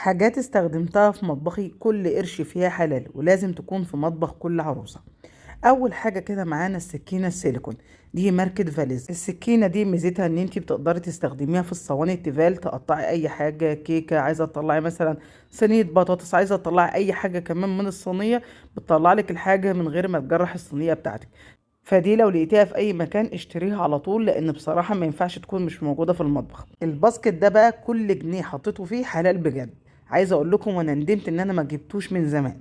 حاجات استخدمتها في مطبخي كل قرش فيها حلال ولازم تكون في مطبخ كل عروسة. اول حاجة كده معانا السكينة السيليكون، دي ماركة فاليز. السكينة دي ميزتها ان انتي بتقدري تستخدميها في الصواني التيفال، تقطعي اي حاجة، كيكة عايزة تطلعي مثلا صينية بطاطس، عايزة تطلعي اي حاجة كمان من الصينية، بتطلع لك الحاجة من غير ما تجرح الصينية بتاعتك. فدي لو لقيتيها في اي مكان اشتريها على طول، لان بصراحة ما ينفعش تكون مش موجودة في المطبخ. الباسكت ده بقى كل جنيه حطيته فيه حلال بجد. عايزة اقول لكم وانا ندمت ان انا ما جبتوش من زمان.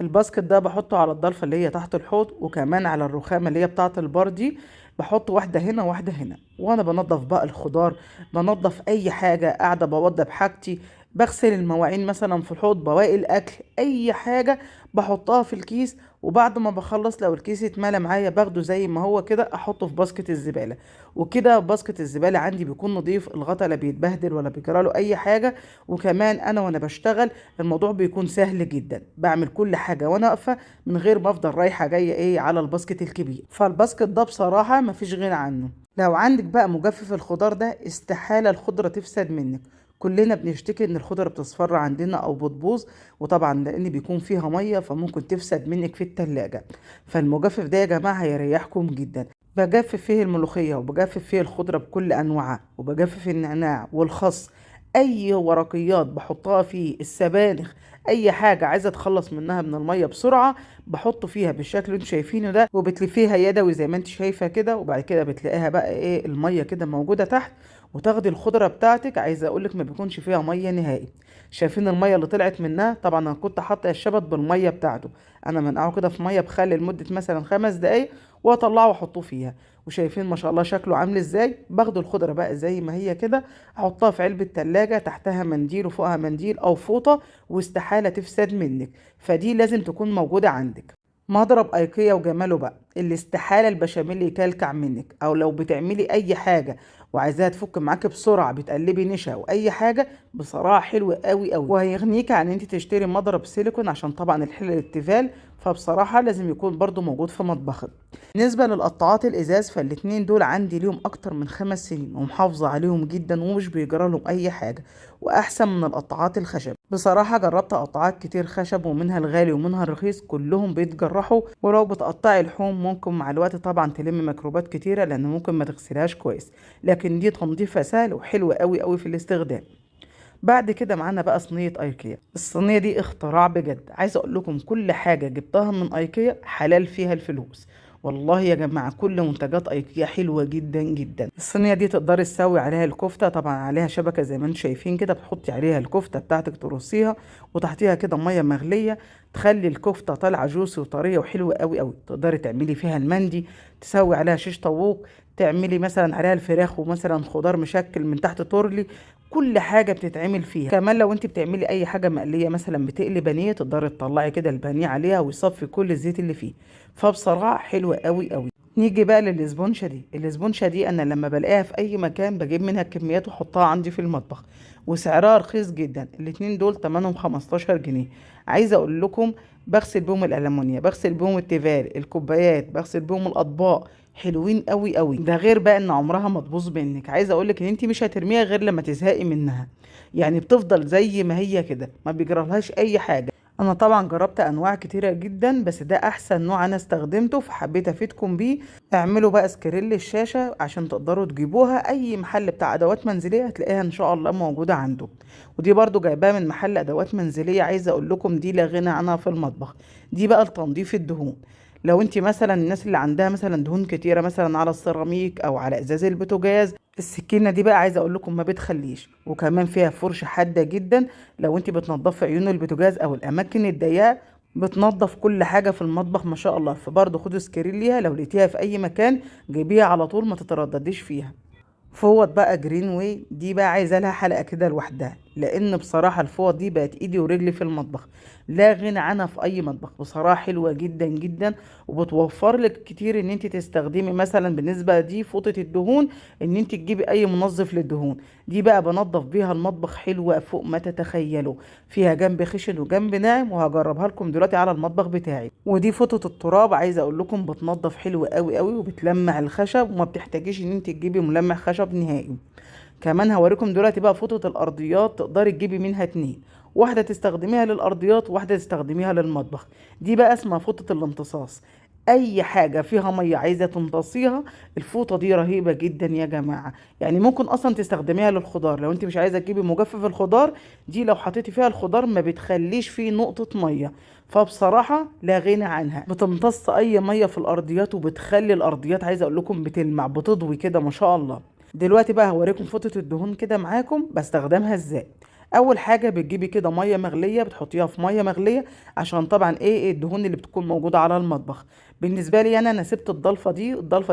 الباسكت ده بحطه على الضلفة اللي هي تحت الحوض، وكمان على الرخامة اللي هي بتاعة البار دي. بحط واحدة هنا واحدة هنا، وانا بنضف بقى الخضار، بنضف اي حاجة، قاعدة بوضب حاجتي، بغسل المواعين مثلا في الحوض، بواقي الاكل، اي حاجة بحطها في الكيس. وبعد ما بخلص لو الكيس اتملى معايا باخده زي ما هو كده احطه في باسكت الزبالة. وكده باسكت الزبالة عندي بيكون نظيف، الغطا لا بيتبهدل ولا بيجراله اي حاجة. وكمان انا وانا بشتغل الموضوع بيكون سهل جدا، بعمل كل حاجة وانا واقفة من غير ما افضل رايحة جاية على الباسكت الكبير. فالباسكت ده بصراحة مفيش غنى عنه. لو عندك بقى مجفف الخضار ده استحالة الخضرة تفسد منك. كلنا بنشتكي ان الخضرة بتصفر عندنا او بتبوظ، وطبعا لان بيكون فيها مية فممكن تفسد منك في التلاجة. فالمجفف ده يا جماعة هيريحكم جدا. بجفف فيه الملوخية، وبجفف فيه الخضرة بكل انواعها، وبجفف النعناع والخس، اي ورقيات بحطها فيه، السبانخ، اي حاجة عايزة اتخلص منها من المية بسرعة بحطه فيها بالشكل اللي انتوا شايفينه ده، وبتلفيها يدوي زي ما انت شايفة كده. وبعد كده بتلاقيها بقى المية كده موجودة تحت، وتاخدي الخضرة بتاعتك. عايزة اقولك ما بيكونش فيها مية نهائي. شايفين المية اللي طلعت منها؟ طبعا انا كنت حاطة الشبت بالمية بتاعته، انا منقعه كده في مية بخل لمدة مثلا 5 دقايق، واطلعه واحطه فيها. وشايفين ما شاء الله شكله عامل ازاي. باخد الخضرة بقى زي ما هي كده، احطها في علبة تلاجة، تحتها منديل وفوقها منديل او فوطة، واستحالة تفسد منك. فدي لازم تكون موجودة عندك. مضرب ايكيا وجماله بقى، اللي استحالة البشاميل يكلكع منك، او لو بتعملي اي حاجة وعايزاها تفك معاكي بسرعة، بتقلبي نشا او اي حاجة، بصراحة حلو قوي قوي، وهيغنيك عن انت تشتري مضرب سيليكون، عشان طبعا الحلل التيفال. فبصراحة لازم يكون برضو موجود في مطبخك. بالنسبة للقطاعات الازاز، فالاتنين دول عندي ليهم اكتر من 5 سنين ومحافظة عليهم جدا، ومش بيجرى لهم اي حاجة، واحسن من القطاعات الخشب. بصراحة جربت قطاعات كتير خشب، ومنها الغالي ومنها الرخيص، كلهم بيتجرحوا. ولو بتقطعي لحوم ممكن مع الوقت طبعا تلم ميكروبات كتيرة، لان ممكن ما تغسلهاش كويس. لكن دي تنظيفها سهل وحلو قوي قوي في الاستخدام. بعد كده معانا بقى صينية ايكيا. الصينية دي اختراع بجد. عايزة اقول لكم كل حاجة جبتها من ايكيا حلال فيها الفلوس. والله يا جماعة كل منتجات ايكيا حلوة جدا جدا. الصينية دي تقدري تسوي عليها الكفتة، طبعا عليها شبكة زي ما انتم شايفين كده، بتحطي عليها الكفتة بتاعتك ترصيها، وتحتيها كده مية مغلية تخلي الكفتة طالعة جوسي وطرية وحلوة قوي قوي. تقدري تعملي فيها المندي، تسوي عليها شيش طاووق، تعملي مثلا عليها الفراخ ومثلا خضار مشكل من تحت تورلي. كل حاجة بتتعمل فيها. كمان لو انت بتعملي اي حاجة مقلية، مثلا بتقلي بانيه، تقدري تطلعي كده البانيه عليها ويصفي كل الزيت اللي فيه. فبصراحة حلوة قوي قوي. نيجي بقى للاسبونشة دي. الاسبونشة دي انا لما بلاقيها في اي مكان بجيب منها كميات واحطها عندي في المطبخ، وسعرها رخيص جدا. الاتنين دول تمنهم 15 جنيه. عايزة اقول لكم بغسل بيهم الالمونيا، بغسل بيهم التيفال، الكوبايات، بغسل بيهم الاطباق. حلوين قوي قوي. ده غير بقى ان عمرها ما تبوظ منك. عايزه اقول لك ان انت مش هترميها غير لما تزهقي منها. يعني بتفضل زي ما هي كده، ما بيجرالهاش اي حاجه. انا طبعا جربت انواع كتيره جدا، بس ده احسن نوع انا استخدمته فحبيت افيدكم بيه. اعملوا بقى سكريل الشاشه عشان تقدروا تجيبوها اي محل بتاع ادوات منزليه، هتلاقيها ان شاء الله موجوده عنده. ودي برضو جايباها من محل ادوات منزليه. عايزه اقول لكم دي لا غنى عنها في المطبخ. دي بقى لتنظيف الدهون. لو انت مثلا الناس اللي عندها مثلا دهون كتيره مثلا على السيراميك او على ازاز البوتاجاز، السكينه دي بقى عايزه اقول لكم ما بتخليش. وكمان فيها فرشه حاده جدا. لو انت بتنضفي عيون البوتاجاز او الاماكن الضيقه، بتنظف كل حاجه في المطبخ ما شاء الله. فبرضه خدوا سكرين ليها، لو لقيتيها في اي مكان جيبيها على طول، ما تتردديش فيها. فوط بقى جرين واي دي بقى عايزه لها حلقه كده لوحدها، لان بصراحه الفوط دي بقت ايدي ورجلي في المطبخ، لا غنى عنها في اي مطبخ. بصراحه حلوه جدا جدا، وبتوفر لك كتير ان انت تستخدمي مثلا بالنسبه دي فوطه الدهون، ان انت تجيبي اي منظف للدهون. دي بقى بنظف بيها المطبخ حلوه فوق ما تتخيلوا. فيها جنب خشن وجنب ناعم، وهجربها لكم دلوقتي على المطبخ بتاعي. ودي فوطه التراب، عايزه اقول لكم بتنظف حلو قوي قوي، وبتلمع الخشب، وما بتحتاجيش ان انت تجيبي ملمع خشب نهائي. كمان هوريكم دلوقتي بقى فوطة الارضيات، تقدري تجيبي منها 2. واحدة تستخدميها للأرضيات وواحدة تستخدميها للمطبخ. دي بقى اسمها فوطة الامتصاص. اي حاجة فيها مية عايزة تمتصيها، الفوطة دي رهيبة جدا يا جماعة. يعني ممكن اصلا تستخدميها للخضار لو انت مش عايزة تجيبي مجفف الخضار. دي لو حطيتي فيها الخضار ما بتخليش فيه نقطة مية، فبصراحة لا غنى عنها. بتمتص اي مية في الارضيات وبتخلي الارضيات عايزة اقول لكم بتلمع بتضوي كده ما شاء الله. دلوقتي بقى هوريكم فوطة الدهون كده معاكم بستخدمها ازاي. اول حاجه بتجيبي كده ميه مغليه، بتحطيها في ميه مغليه عشان طبعا إيه الدهون اللي بتكون موجوده على المطبخ. بالنسبه لي انا سبت الضلفه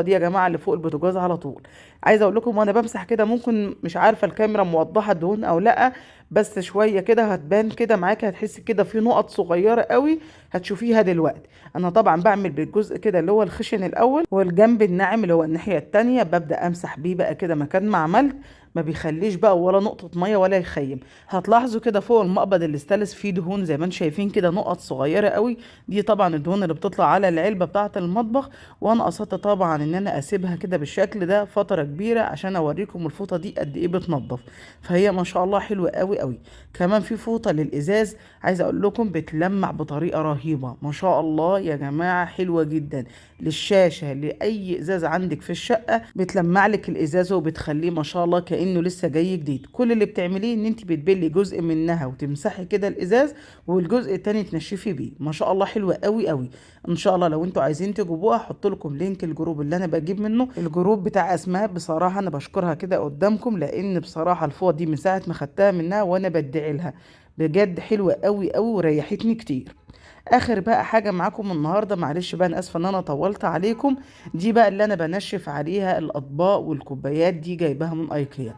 دي يا جماعه اللي فوق البوتاجاز على طول. عايزه اقول لكم وانا بمسح كده، ممكن مش عارفه الكاميرا موضحه الدهون او لا، بس شويه كده هتبان كده معاكي، هتحسي كده في نقط صغيره قوي هتشوفيها دلوقتي. انا طبعا بعمل بالجزء كده اللي هو الخشن الاول، والجنب الناعم اللي هو الناحيه التانية ببدا امسح بيه بقى كده مكان ما عملت. ما بيخليش بقى ولا نقطة مية ولا يخيم. هتلاحظوا كده فوق المقبض الاستانلس فيه دهون زي ما انتم شايفين كده، نقط صغيرة قوي. دي طبعا الدهون اللي بتطلع على العلبة بتاعة المطبخ. وانا قصدت طبعا ان انا اسيبها كده بالشكل ده فترة كبيرة عشان اوريكم الفوطة دي قد ايه بتنضف. فهي ما شاء الله حلوة قوي قوي. كمان في فوطة للازاز، عايزة اقول لكم بتلمع بطريقة رهيبة ما شاء الله يا جماعة، حلوة جدا. للشاشة لأي إزاز عندك في الشقة بتلمع لك الإزاز وبتخليه ما شاء الله كأنه لسه جاي جديد. كل اللي بتعمليه إن أنت بتبلي جزء منها وتمسحي كده الإزاز، والجزء التاني تنشفي بيه. ما شاء الله حلوة قوي قوي. إن شاء الله لو أنتوا عايزين تجيبوها هحط لكم لينك الجروب اللي أنا بجيب منه، الجروب بتاع أسماء. بصراحة أنا بشكرها كده قدامكم، لأن بصراحة الفوط دي من ساعة ما خدتها منها وأنا بدعي لها. بجد حلوة قوي قوي وريحتني كتير. اخر بقى حاجه معاكم النهارده، معلش بقى انا اسفه ان انا طولت عليكم. دي بقى اللي انا بنشف عليها الاطباق والكوبايات، دي جايباها من ايكيا.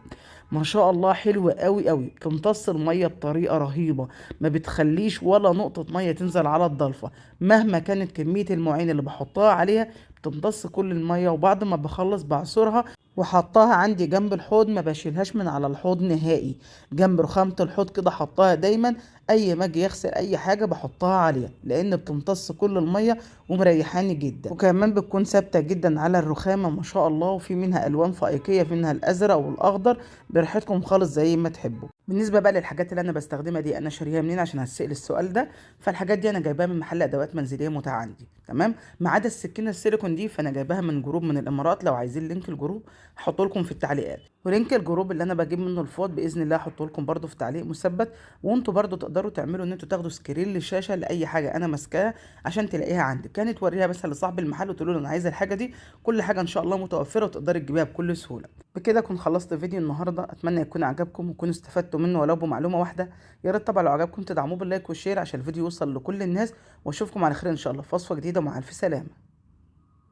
ما شاء الله حلوة قوي قوي، تمتص المية بطريقة رهيبة. ما بتخليش ولا نقطة مية تنزل على الضلفة مهما كانت كمية المعين اللي بحطها عليها. بتمتص كل المية، وبعد ما بخلص بعصرها وحطها عندي جنب الحوض، ما بشيلهاش من على الحوض نهائي. جنب رخامة الحوض كده حطها دايما، اي ما اجي اغسل اي حاجة بحطها عليها، لان بتمتص كل المية ومريحاني جدا. وكمان بتكون ثابتة جدا على الرخامة ما شاء الله. وفي منها الوان فائقية، في منها الازرق والاخضر، براحتكم خالص زي ما تحبوا. بالنسبة بقى للحاجات اللي انا بستخدمها دي، انا شاريها منين عشان هتسأل السؤال ده. فالحاجات دي انا جايباها من محل ادوات منزلية متاح عندي، تمام. ما عدا السكينة السيليكون دي فانا جايباها من جروب من الامارات. لو عايزين لينك الجروب هحط لكم في التعليقات، ولينك الجروب اللي انا بجيب منه الفوط باذن الله هحط لكم برده في تعليق مثبت. وانتوا برده تقدروا تعملوا ان انتوا تاخدوا سكرين للشاشه لاي حاجه انا ماسكاها عشان تلاقيها عندك. كانت توريها بس لصاحب المحل وتقول له انا عايزه الحاجه دي. كل حاجه ان شاء الله متوفره وتقدري تجيبيها بكل سهوله. بكده اكون خلصت فيديو النهارده، اتمنى يكون عجبكم وتكونوا استفدتوا منه ولو بمعلومه واحده. يا ريت طبعا لو عجبكم تدعموه باللايك والشير عشان الفيديو يوصل لكل الناس. واشوفكم على خير ان شاء الله في وصفه جديده، مع الف سلامه.